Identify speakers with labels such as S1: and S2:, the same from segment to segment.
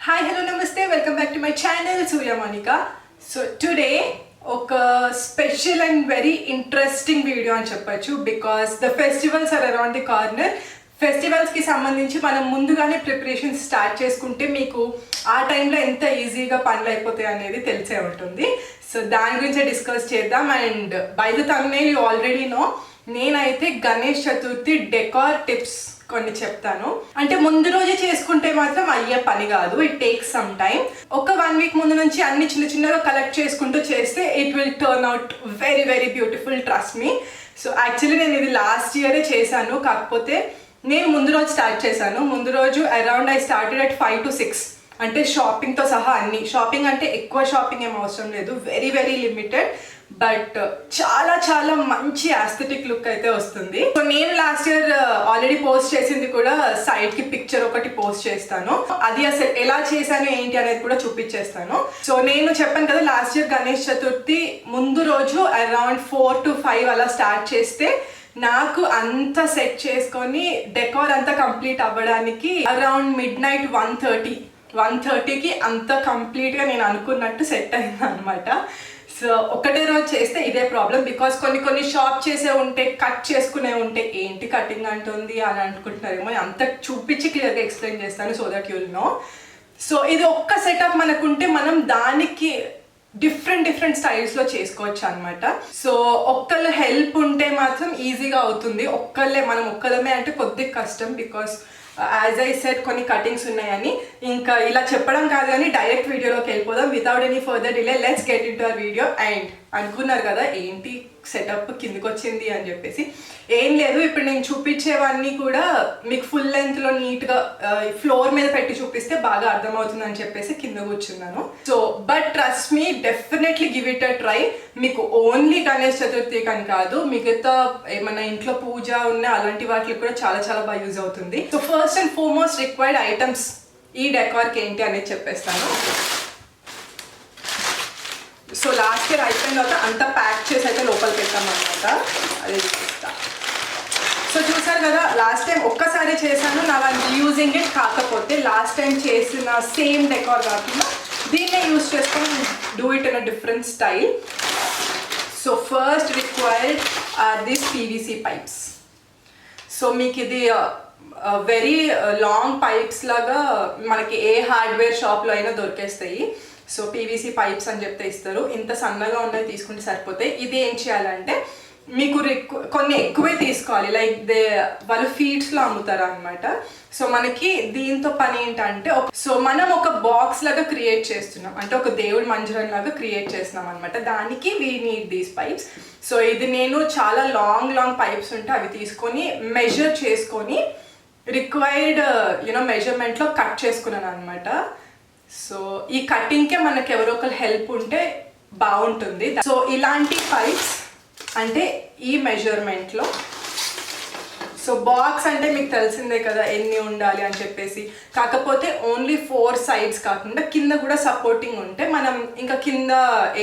S1: Hi, hello, namaste. Welcome back to my channel, Surya Mounica. So today, a special and very interesting video అని చెప్పొచ్చు because the festivals are around the corner. Festivals కి సంబంధించి మనం ముందుగానే preparation start చేసుకుంటే మీకు ఆ టైంలో ఎంత ఈజీగా పనులు అయిపోతాయి అనేది తెలిసే ఉంటుంది. సో దాని గురించి డిస్కస్ చేద్దాం. And by the thumbnail you already know, నేనైతే గణేష్ చతుర్థి డెకార్ టిప్స్ కొన్ని చెప్తాను. అంటే ముందు రోజే చేసుకుంటే మాత్రం అయ్యే పని కాదు, ఇట్ టేక్స్ సమ్ టైం. ఒక 1 వీక్ ముందు నుంచి అన్ని చిన్న చిన్నగా కలెక్ట్ చేసుకుంటూ చేస్తే it will turn out very very beautiful, trust me. So actually నేను ఇది లాస్ట్ ఇయరే చేశాను, కాకపోతే నేను ముందు రోజు స్టార్ట్ చేశాను. ముందు రోజు around I started at 5 to 6, అంటే షాపింగ్తో సహా అన్ని. షాపింగ్ అంటే ఎక్కువ షాపింగ్ ఏం అవసరం లేదు, వెరీ వెరీ లిమిటెడ్, బట్ చాలా చాలా మంచి ఆస్థెటిక్ లుక్ అయితే వస్తుంది. సో నేను లాస్ట్ ఇయర్ ఆల్రెడీ పోస్ట్ చేసింది కూడా సైడ్ కి పిక్చర్ ఒకటి పోస్ట్ చేస్తాను. అది అసలు ఎలా చేశాను ఏంటి అనేది కూడా చూపించేస్తాను. సో నేను చెప్పాను కదా, లాస్ట్ ఇయర్ గణేష్ చతుర్థి ముందు రోజు అరౌండ్ 4 to 5 అలా స్టార్ట్ చేస్తే నాకు అంత సెట్ చేసుకొని డెకార్ అంతా కంప్లీట్ అవ్వడానికి అరౌండ్ midnight 1:30కి అంత కంప్లీట్గా నేను అనుకున్నట్టు సెట్ అయింది అనమాట. సో ఒకటే రోజు చేస్తే ఇదే ప్రాబ్లం, బికాస్ కొన్ని షాప్ చేసే ఉంటే, కట్ చేసుకునే ఉంటే ఏంటి కటింగ్ అంటుంది అని అనుకుంటున్నారేమో. అంత చూపించి క్లియర్గా ఎక్స్ప్లెయిన్ చేస్తాను so that you'll know. So ఇది ఒక్క సెటప్ మనకుంటే మనం దానికి డిఫరెంట్ స్టైల్స్లో చేసుకోవచ్చు అనమాట. సో ఒక్కళ్ళ హెల్ప్ ఉంటే మాత్రం ఈజీగా అవుతుంది. మనం ఒక్కళ్ళమే అంటే కొద్దిగా కష్టం, బికాస్ యాజ్ ఐ సెడ్ కొన్ని కటింగ్స్ ఉన్నాయని. ఇంకా ఇలా చెప్పడం కాదు కానీ డైరెక్ట్ వీడియోలోకి వెళ్ళిపోదాం. Without any further delay let's get in to our video. And అనుకున్నారు కదా ఏంటి సెటప్ కిందకి వచ్చింది అని చెప్పేసి, ఏం లేదు, ఇప్పుడు నేను చూపించేవన్నీ కూడా మీకు ఫుల్ లెంత్లో నీట్గా ఫ్లోర్ మీద పెట్టి చూపిస్తే బాగా అర్థమవుతుంది అని చెప్పేసి కింద కూర్చున్నాను. So but trust me, definitely give it a try. మీకు ఓన్లీ గణేష్ చతుర్థి అని కాదు, మిగతా ఏమన్నా ఇంట్లో పూజ ఉన్న అలాంటి వాటికి కూడా చాలా చాలా బాగా యూజ్ అవుతుంది. So first and foremost required items ఈ డెకార్కి ఏంటి అనేది చెప్పేస్తాను. సో లాస్ట్ ఇయర్ అయిపోయిన తర్వాత అంతా ప్యాక్ చేసి అయితే లోపలికి పెట్టామన్నమాట, అదే చూపిస్తా. సో చూసారు కదా, లాస్ట్ టైం ఒక్కసారి చేశాను, నా యూజింగ్ ఇట్. కాకపోతే లాస్ట్ టైం చేసిన సేమ్ డెకార్ కాకుండా దీన్నే యూజ్ చేసుకొని do it in a different style. So first required are this PVC pipes. So మీకు ఇది వెరీ లాంగ్ పైప్స్ లాగా మనకి ఏ హార్డ్వేర్ షాప్లో అయినా దొరికేస్తాయి. సో PVC పైప్స్ అని చెప్తే ఇస్తారు, ఇంత సన్నగా ఉన్నవి తీసుకుంటే సరిపోతాయి. ఇది ఏం చేయాలంటే మీకు కొన్ని ఎక్కువే తీసుకోవాలి, లైక్ వాళ్ళు ఫీడ్స్లో అమ్ముతారు అనమాట. సో మనకి దీంతో పని ఏంటంటే, సో మనం ఒక బాక్స్ లాగా క్రియేట్ చేస్తున్నాం, అంటే ఒక దేవుడి మంజరం లాగా క్రియేట్ చేస్తున్నాం అనమాట. దానికి we need these pipes. So ఇది నేను చాలా లాంగ్ పైప్స్ ఉంటే అవి తీసుకొని మెజర్ చేసుకొని రిక్వైర్డ్ మెజర్మెంట్లో కట్ చేసుకున్నాను అనమాట. సో ఈ కటింగ్కే మనకి ఎవరో ఒకరు హెల్ప్ ఉంటే బాగుంటుంది. సో ఇలాంటి పైప్స్ అంటే ఈ మెజర్మెంట్లో, సో బాక్స్ అంటే మీకు తెలిసిందే కదా ఎన్ని ఉండాలి అని చెప్పేసి. కాకపోతే ఓన్లీ 4 sides కాకుండా కింద కూడా సపోర్టింగ్ ఉంటే మనం ఇంకా కింద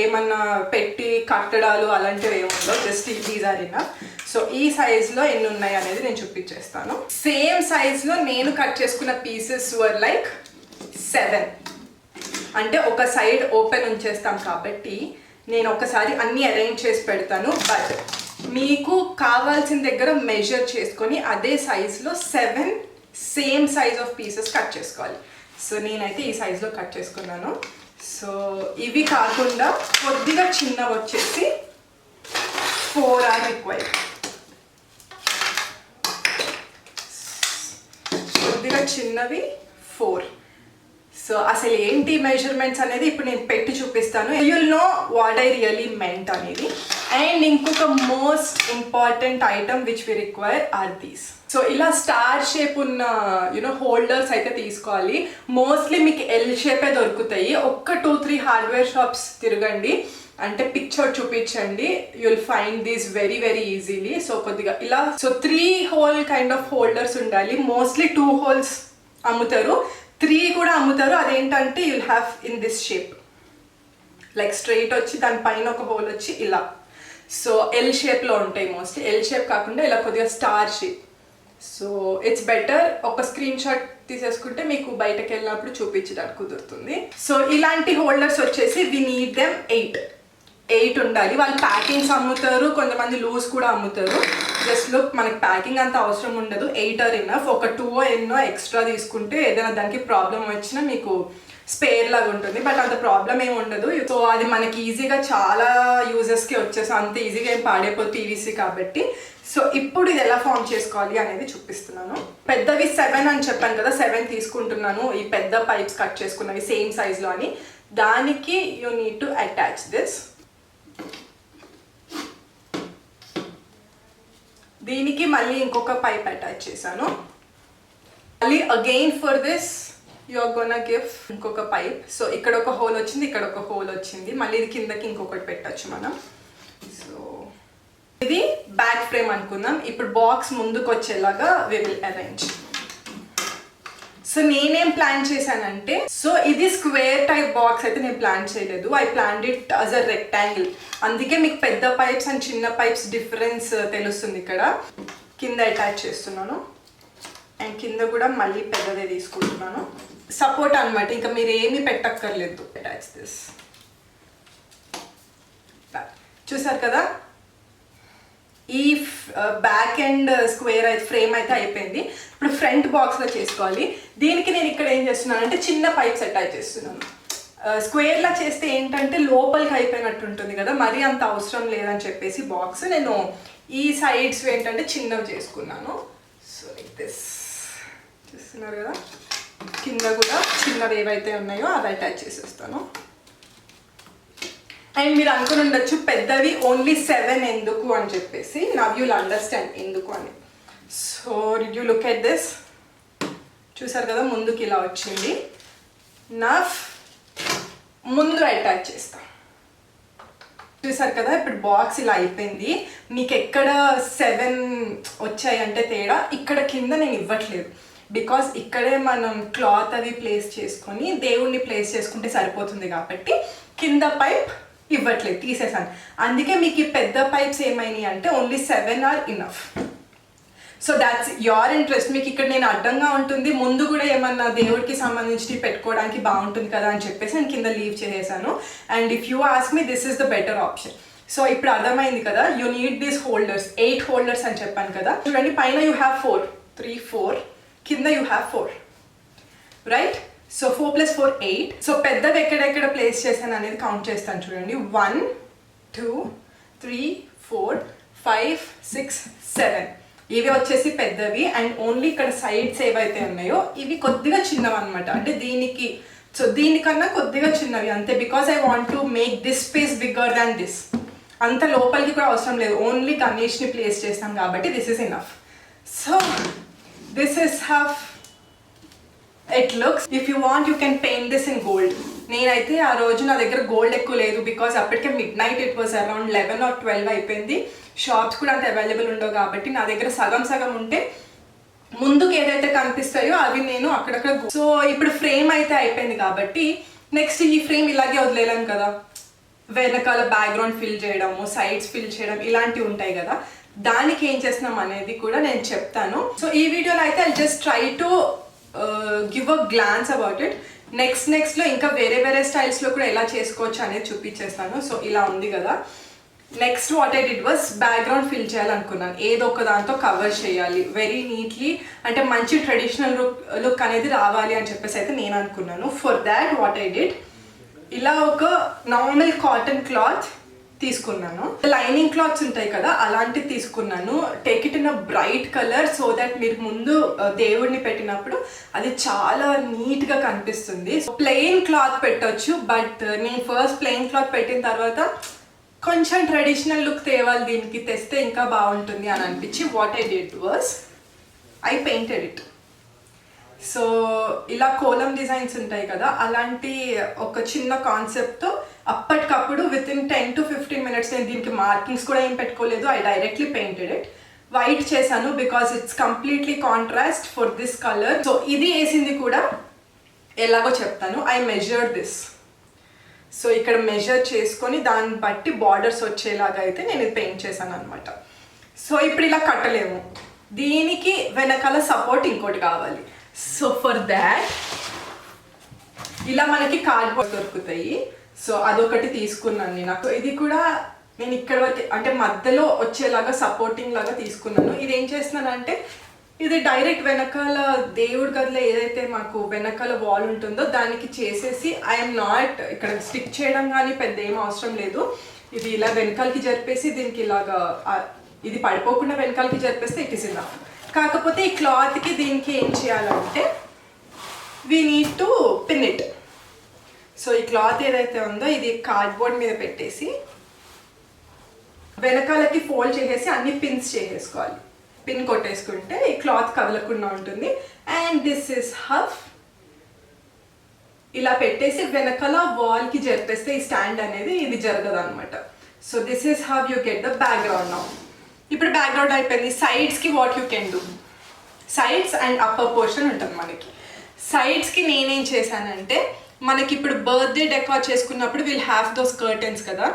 S1: ఏమన్నా పెట్టి కట్టడాలు అలాంటివి ఏముండవు, just these are enough. So ఈ సైజ్లో ఎన్ని ఉన్నాయి అనేది నేను చూపించేస్తాను. సేమ్ సైజ్లో నేను కట్ చేసుకున్న పీసెస్ వర్ లైక్ 7. అంటే ఒక సైడ్ ఓపెన్ ఉంచేస్తాం కాబట్టి నేను ఒకసారి అన్నీ అరేంజ్ చేసి పెడతాను. బట్ మీకు కావాల్సిన దగ్గర మెజర్ చేసుకొని అదే సైజ్లో 7 same size of pieces cut చేసుకోవాలి. సో నేనైతే ఈ సైజ్లో కట్ చేసుకున్నాను. సో ఇవి కాకుండా కొద్దిగా చిన్నవి వచ్చేసి 4 ఆర్ రిక్వైర్డ్. కొద్దిగా చిన్నవి 4. సో అసలు ఏంటి మెజర్మెంట్స్ అనేది ఇప్పుడు నేను పెట్టి చూపిస్తాను. You'll know what I really meant అనేది. అండ్ ఇంకొక most important item which we require are these. So ఇలా స్టార్ షేప్ ఉన్న హోల్డర్స్ అయితే తీసుకోవాలి. మోస్ట్లీ మీకు L షేపే దొరుకుతాయి. 2-3 హార్డ్వేర్ షాప్స్ తిరగండి, అంటే పిక్చర్ చూపించండి, you'll find these very very easily. So కొద్దిగా ఇలా 3 hole కైండ్ ఆఫ్ హోల్డర్స్ ఉండాలి. మోస్ట్లీ 2 holes అమ్ముతారు, 3 కూడా అమ్ముతారు. అదేంటంటే you'll have in this shape, like straight వచ్చి దానిపైన ఒక హోల్ వచ్చి ఇలా. సో L షేప్లో ఉంటాయి మోస్ట్లీ. L షేప్ కాకుండా ఇలా కొద్దిగా star shape. So it's better ఒక స్క్రీన్ షాట్ తీసేసుకుంటే మీకు బయటకు వెళ్ళినప్పుడు చూపించడానికి కుదురుతుంది. సో ఇలాంటి హోల్డర్స్ వచ్చేసి వి నీడ్ దెమ్ 8 ఉండాలి. వాళ్ళు ప్యాకింగ్స్ అమ్ముతారు, కొంతమంది లూజ్ కూడా అమ్ముతారు. జస్ట్ లుక్, మనకి ప్యాకింగ్ అంత అవసరం ఉండదు. 8 ఆర్ ఇనఫ్. ఒక 2 ఎన్నో ఎక్స్ట్రా తీసుకుంటే ఏదైనా దానికి ప్రాబ్లం వచ్చినా మీకు స్పేర్ లాగా ఉంటుంది, బట్ అంత ప్రాబ్లం ఏమి ఉండదు. సో అది మనకి ఈజీగా చాలా యూజెస్కి వచ్చేసి అంత ఈజీగా ఏం పాడైపోతుంది పీవీసీ కాబట్టి. సో ఇప్పుడు ఇది ఎలా ఫామ్ చేసుకోవాలి అనేది చూపిస్తున్నాను. పెద్దవి 7 అని చెప్పాను కదా, 7 తీసుకుంటున్నాను. ఈ పెద్ద పైప్స్ కట్ చేసుకున్నవి సేమ్ సైజ్లో అని. దానికి you need to attach this. దీనికి మళ్ళీ ఇంకొక పైప్ అటాచ్ చేశాను. మళ్ళీ again for this you are gonna give ఇంకొక పైప్. సో ఇక్కడ ఒక హోల్ వచ్చింది, ఇక్కడ ఒక హోల్ వచ్చింది. మళ్ళీ ఇది కిందకి ఇంకొకటి పెట్టచ్చు మనం. సో ఇది బ్యాక్ ఫ్రేమ్ అనుకుందాం. ఇప్పుడు బాక్స్ ముందుకు వచ్చేలాగా వి విల్ అరేంజ్. సో నేనేం ప్లాన్ చేశానంటే, సో ఇది స్క్వేర్ టైప్ బాక్స్ అయితే నేను ప్లాన్ చేయలేదు. I plan it as a rectangle. అందుకే మీకు పెద్ద పైప్స్ అండ్ చిన్న పైప్స్ డిఫరెన్స్ తెలుస్తుంది. ఇక్కడ కింద అటాచ్ చేస్తున్నాను అండ్ కింద కూడా మళ్ళీ పెద్దదే తీసుకుంటున్నాను. సపోర్ట్ అనమాట, ఇంకా మీరు ఏమీ పెట్టక్కర్లేదు. Attach this. చూసారు కదా, ఈ బ్యాక్ అండ్ స్క్వేర్ అయితే ఫ్రేమ్ అయితే అయిపోయింది. ఇప్పుడు ఫ్రంట్ బాక్స్లో చేసుకోవాలి. దీనికి నేను ఇక్కడ ఏం చేస్తున్నాను అంటే చిన్న పైప్స్ అటాచ్ చేస్తున్నాను. స్క్వేర్లా చేస్తే ఏంటంటే లోపలికి అయిపోయినట్టు ఉంటుంది కదా, మరీ అంత అవసరం లేదని చెప్పేసి బాక్స్ నేను ఈ సైడ్స్ ఏంటంటే చిన్నవి చేసుకున్నాను. సో లైక్ దిస్ చూస్తున్నారు కదా, కింద కూడా చిన్నవి ఏవైతే ఉన్నాయో అవి అటాచ్ చేసేస్తాను. అండ్ మీరు అనుకుని ఉండొచ్చు పెద్దవి ఓన్లీ 7 ఎందుకు అని చెప్పేసి. నవ్ యూల్ అండర్స్టాండ్ ఎందుకు అని. So did you look at this? చూసారు కదా, ముందుకి ఇలా వచ్చింది. నవ్ ముందు అటాచ్ చేస్తాం. చూసారు కదా, ఇప్పుడు బాక్స్ ఇలా అయిపోయింది. మీకు ఎక్కడ 7 వచ్చాయంటే తేడా, ఇక్కడ కింద నేను ఇవ్వట్లేదు. బికాస్ ఇక్కడే మనం క్లాత్ అవి ప్లేస్ చేసుకొని దేవుణ్ణి ప్లేస్ చేసుకుంటే సరిపోతుంది కాబట్టి కింద పైప్ ఇవ్వట్లేదు, తీసేసాను. అందుకే మీకు ఈ పెద్ద పైప్స్ ఏమైనాయి అంటే only 7 are enough. So that's your interest. మీకు ఇక్కడ నేను అడ్డంగా ఉంటుంది, ముందు కూడా ఏమన్నా దేవుడికి సంబంధించి పెట్టుకోవడానికి బాగుంటుంది కదా అని చెప్పేసి నేను కింద లీవ్ చేసేసాను. And if you ask me, this is the better option. So ఇప్పుడు అర్థమైంది కదా, you need these holders. 8 holders అని చెప్పాను కదా. చూడండి, పైన యూ హ్యావ్ 4, 3, 4, కింద you have 4, right? So 4 + 4 8. So పెద్దవి ఎక్కడెక్కడ ప్లేస్ చేశాను అనేది కౌంట్ చేస్తాను. చూడండి, 1, 2, 3, 4, 5, 6, 7 ఇవి వచ్చేసి పెద్దవి. అండ్ ఓన్లీ ఇక్కడ సైడ్స్ ఏవైతే ఉన్నాయో ఇవి కొద్దిగా చిన్నవి అనమాట. అంటే దీనికి, సో దీనికన్నా కొద్దిగా చిన్నవి అంతే. Because I want to make this space bigger than this. అంత లోపలికి కూడా అవసరం లేదు, ఓన్లీ గణేష్ని ప్లేస్ చేస్తాం కాబట్టి this is enough. So this is how it looks. If you want you can paint this in gold. నేనైతే ఆ రోజు నా దగ్గర గోల్డ్ ఎక్కువ లేదు, బికాస్ అప్పటికే midnight, it was around 11 or 12 అయిపోయింది. షాప్స్ కూడా అంత అవైలబుల్ ఉండవు కాబట్టి నా దగ్గర సగం ఉంటే ముందుకు ఏదైతే కనిపిస్తాయో అవి నేను అక్కడక్కడ. సో ఇప్పుడు ఫ్రేమ్ అయితే అయిపోయింది కాబట్టి నెక్స్ట్ ఈ ఫ్రేమ్ ఇలాగే వదిలేలేం కదా, వెనకాల బ్యాక్గ్రౌండ్ ఫిల్ చేయడము, సైడ్స్ ఫిల్ చేయడం ఇలాంటివి ఉంటాయి కదా. దానికి ఏం చేస్తున్నాం అనేది కూడా నేను చెప్తాను. సో ఈ వీడియోలో అయితే I just try to give a glance about it. నెక్స్ట్లో ఇంకా వేరే స్టైల్స్లో కూడా ఎలా చేసుకోవచ్చు అనేది చూపించేస్తాను. సో ఇలా ఉంది కదా. Next what I did was background fill చేయాలనుకున్నాను. ఏదో ఒక దాంతో కవర్ చేయాలి వెరీ నీట్లీ, అంటే మంచి ట్రెడిషనల్ లుక్ అనేది రావాలి అని చెప్పేసి అయితే నేను అనుకున్నాను. For that what I did, ఇలా ఒక నార్మల్ కాటన్ క్లాత్ తీసుకున్నాను. లైనింగ్ క్లాత్స్ ఉంటాయి కదా, అలాంటివి తీసుకున్నాను. Take it in a bright colour so that మీరు ముందు దేవుడిని పెట్టినప్పుడు అది చాలా నీట్గా కనిపిస్తుంది. ప్లెయిన్ క్లాత్ పెట్టొచ్చు, బట్ నేను ఫస్ట్ ప్లెయిన్ క్లాత్ పెట్టిన తర్వాత కొంచెం ట్రెడిషనల్ లుక్ తేవాలి, దీనికి తెస్తే ఇంకా బాగుంటుంది అని అనిపించి what I did was I painted it. So ఇలా కోలం డిజైన్స్ ఉంటాయి కదా, అలాంటి ఒక చిన్న కాన్సెప్ట్తో అప్పటికప్పుడు విత్ ఇన్ 10 to 15 minutes నేను దీనికి మార్కింగ్స్ కూడా ఏం పెట్టుకోలేదు. I directly painted it. White చేశాను because it's completely contrast for this colour. So ఇది వేసింది కూడా ఎలాగో చెప్తాను. I measured this. సో ఇక్కడ మెజర్ చేసుకొని దాన్ని బట్టి బార్డర్స్ వచ్చేలాగా అయితే నేను ఇది పెయింట్ చేశాను అనమాట. సో ఇప్పుడు ఇలా కట్టలేము, దీనికి వెనకాల సపోర్ట్ ఇంకోటి కావాలి. సో ఫర్ దాట్ ఇలా మనకి కార్డ్బోర్డ్ దొరుకుతాయి. సో అదొకటి తీసుకున్నాను. నాకు ఇది కూడా నేను ఇక్కడ వరకు అంటే మధ్యలో వచ్చేలాగా సపోర్టింగ్ లాగా తీసుకున్నాను. ఇది ఏం చేస్తున్నానంటే ఇది డైరెక్ట్ వెనకాల దేవుడి గదిలో ఏదైతే మాకు వెనకాల వాల్ ఉంటుందో దానికి చేసేసి ఐఎమ్ నాట్ ఇక్కడ స్టిక్ చేయడం కానీ పెద్ద ఏం అవసరం లేదు. ఇది ఇలా వెనకాలకి జరిపేసి దీనికి ఇలాగా ఇది పడిపోకుండా వెనకాలకి జరిపేస్తే ఇట్ ఈస్ ఇనఫ్. కాకపోతే ఈ క్లాత్కి దీనికి ఏం చేయాలంటే we need to pin it. So ఈ క్లాత్ ఏదైతే ఉందో ఇది కార్డ్బోర్డ్ మీద పెట్టేసి వెనకాలకి ఫోల్డ్ చేసేసి అన్ని పిన్స్ చేసేసుకోవాలి. పిన్ కొట్టేసుకుంటే ఈ క్లాత్ కదలకుండా ఉంటుంది. అండ్ దిస్ ఇస్ హఫ్ ఇలా పెట్టేసి వెనకాల వాల్కి జరిపేస్తే ఈ స్టాండ్ అనేది ఇది జరగదు అనమాట. So this is how you get the background now. ఇప్పుడు బ్యాక్గ్రౌండ్ అయిపోయింది. సైడ్స్కి what you can do, sides and upper portion ఉంటుంది మనకి. సైడ్స్కి నేనేం చేశానంటే మనకి ఇప్పుడు బర్త్డే డెకార్ చేసుకున్నప్పుడు విల్ హ్యావ్ దోస్ కర్టెన్స్ కదా,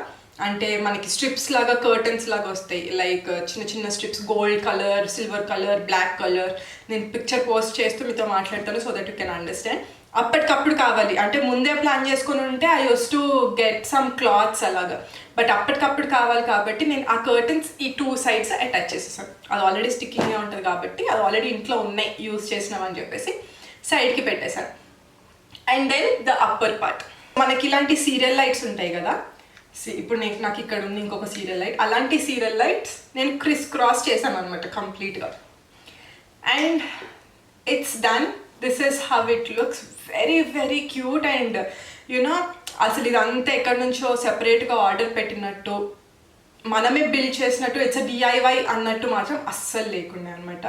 S1: అంటే మనకి స్ట్రిప్స్ లాగా కర్టన్స్ లాగా వస్తాయి. లైక్ చిన్న చిన్న strips, gold colour, silver colour, black colour. నేను పిక్చర్ పోస్ట్ చేస్తూ మీతో మాట్లాడతాను so that you can understand. అప్పటికప్పుడు కావాలి అంటే ముందే ప్లాన్ చేసుకుని ఉంటే I use to get some cloths అలాగా. బట్ అప్పటికప్పుడు కావాలి కాబట్టి నేను ఆ కర్టన్స్ ఈ 2 సైడ్స్ అటాచ్ చేసేసాను. అది ఆల్రెడీ స్టిక్కింగ్గా ఉంటుంది కాబట్టి అది ఆల్రెడీ ఇంట్లో ఉన్నాయి యూజ్ చేసినామని చెప్పేసి సైడ్కి పెట్టేశాను. And then the upper part మనకి ఇలాంటి సీరియల్ లైట్స్ ఉంటాయి కదా. ఇప్పుడు నాకు ఇక్కడ ఉంది ఇంకొక సీరియల్ లైట్. అలాంటి సీరియల్ లైట్స్ నేను క్రాస్ చేశాను అనమాట కంప్లీట్గా. And it's done. This is how it looks. Very very cute. And you know అసలు ఇదంతా ఎక్కడి నుంచో సెపరేట్గా ఆర్డర్ పెట్టినట్టు మనమే బిల్డ్ చేసినట్టు ఇట్స్ డిఐవై అన్నట్టు మాత్రం అస్సలు లేకుండా అనమాట.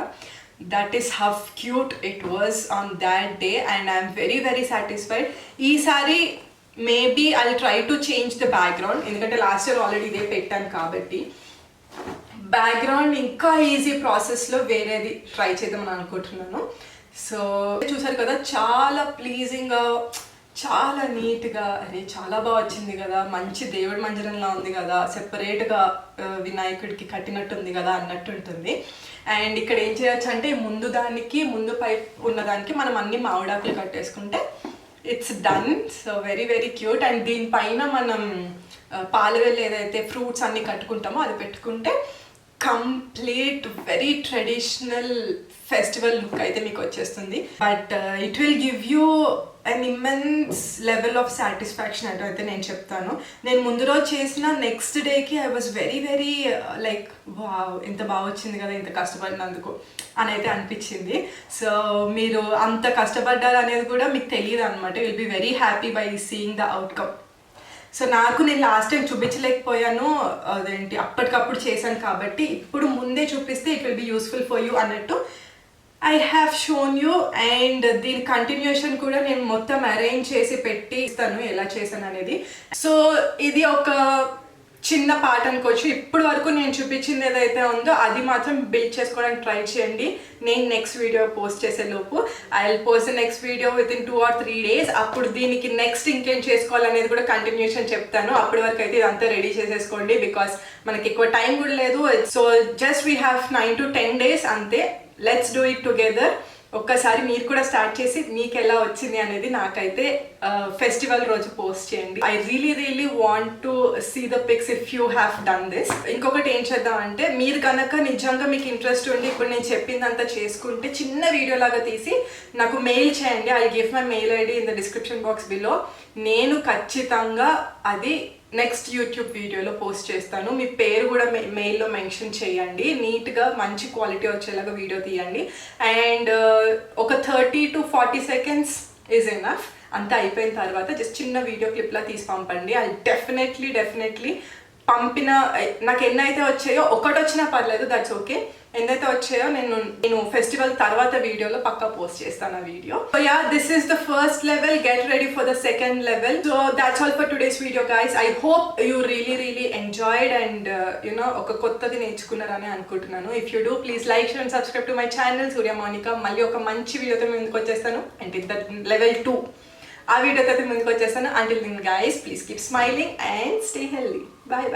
S1: That is how cute it was on that day and I'm very very satisfied. ఈసారి maybe I try to change the background, ఎందుకంటే లాస్ట్ ఇయర్ ఆల్రెడీ ఇదే పెట్టాను కాబట్టి బ్యాక్గ్రౌండ్ ఇంకా ఈజీ ప్రాసెస్లో వేరేది ట్రై చేద్దామని అనుకుంటున్నాను. సో చూసారు కదా, చాలా ప్లీజింగ్గా, చాలా నీట్గా, అరే చాలా బాగా వచ్చింది కదా, మంచి దేవుడి మందిరంలా ఉంది కదా, సెపరేట్గా వినాయకుడికి కట్టినట్టుంది కదా అన్నట్టు ఉంటుంది. అండ్ ఇక్కడ ఏం చేయొచ్చు అంటే ముందు పైప్ ఉన్నదానికి మనం అన్ని మామిడాకులు కట్టేసుకుంటే it's done. So very very cute. And దీనిపైన మనం పాలవెల్లి ఏదైతే ఫ్రూట్స్ అన్ని కట్టుకుంటామో అది పెట్టుకుంటే complete very traditional festival look అయితే మీకు వచ్చేస్తుంది. But it will give you an immense level of satisfaction అంటూ అయితే నేను చెప్తాను. నేను ముందు రోజు చేసిన నెక్స్ట్ డేకి I was very very like wow, ఇంత బాగా వచ్చింది కదా ఇంత కష్టపడినందుకు అని అయితే అనిపించింది. సో మీరు అంత కష్టపడ్డారు అనేది కూడా మీకు తెలియదు అనమాట. Will be very happy by seeing the outcome. So నేను లాస్ట్ టైం చూపించలేకపోయాను, అదేంటి అప్పటికప్పుడు చేశాను కాబట్టి ఇప్పుడు ముందే చూపిస్తే it will be useful for you అన్నట్టు I have shown you. And దీని కంటిన్యూషన్ కూడా నేను మొత్తం అరేంజ్ చేసి పెట్టి ఇస్తాను ఎలా చేశాను అనేది. సో ఇది ఒక చిన్న పార్ట్ అనుకోవచ్చు. ఇప్పటి వరకు నేను చూపించింది ఏదైతే ఉందో అది మాత్రం బిల్డ్ చేసుకోవడానికి ట్రై చేయండి. నేను నెక్స్ట్ వీడియో పోస్ట్ చేసే లోపు I will post the next video with in 2 or 3 days. అప్పుడు దీనికి నెక్స్ట్ ఇంకేం చేసుకోవాలనేది కూడా కంటిన్యూషన్ చెప్తాను. అప్పటి వరకు అయితే ఇదంతా రెడీ చేసేసుకోండి, బికాస్ మనకి ఎక్కువ టైం కూడా లేదు. So just we have 9 to 10 days అంతే. Let's do it together. ఒక్కసారి మీరు కూడా స్టార్ట్ చేసి మీకు ఎలా వచ్చింది అనేది నాకైతే ఫెస్టివల్ రోజు పోస్ట్ చేయండి. I really want to see the pics if you have done this. ఇంకొకటి ఏం చేద్దాం అంటే మీరు కనుక నిజంగా మీకు ఇంట్రెస్ట్ ఉండి ఇప్పుడు నేను చెప్పిందంతా చేసుకుంటే చిన్న వీడియో లాగా తీసి నాకు మెయిల్ చేయండి. I give my mail ID in the description box below. నేను ఖచ్చితంగా అది నెక్స్ట్ యూట్యూబ్ వీడియోలో పోస్ట్ చేస్తాను. మీ పేరు కూడా మెయిల్లో మెన్షన్ చేయండి. నీట్గా మంచి క్వాలిటీ వచ్చేలాగా వీడియో తీయండి. అండ్ ఒక 30 to 40 seconds ఈజ్ ఎనఫ్. అంతా అయిపోయిన తర్వాత జస్ట్ చిన్న వీడియో క్లిప్లా తీసి పంపండి. ఐ డెఫినెట్లీ పంపిన నాకు ఎన్నైతే వచ్చాయో ఒకటి వచ్చినా పర్లేదు, దట్స్ ఓకే. ఎన్నైతే వచ్చాయో నేను ఫెస్టివల్ తర్వాత వీడియోలో పక్కా పోస్ట్ చేస్తాను ఆ వీడియో. So ya, this is the first level. Get ready for the second level. So that's all for today's video guys. I hope you really enjoyed and you know ఒక కొత్తది నేర్చుకున్నారని అనుకుంటున్నాను. If you do please like, share and subscribe to my channel Surya Mounika. మళ్ళీ ఒక మంచి వీడియోతో ముందుకు వచ్చేస్తాను. అండ్ ఇన్ ద లెవెల్ 2 ఆ వీడియోతో ముందుకు వచ్చేస్తాను. Until then guys, please keep smiling and stay healthy. Bye.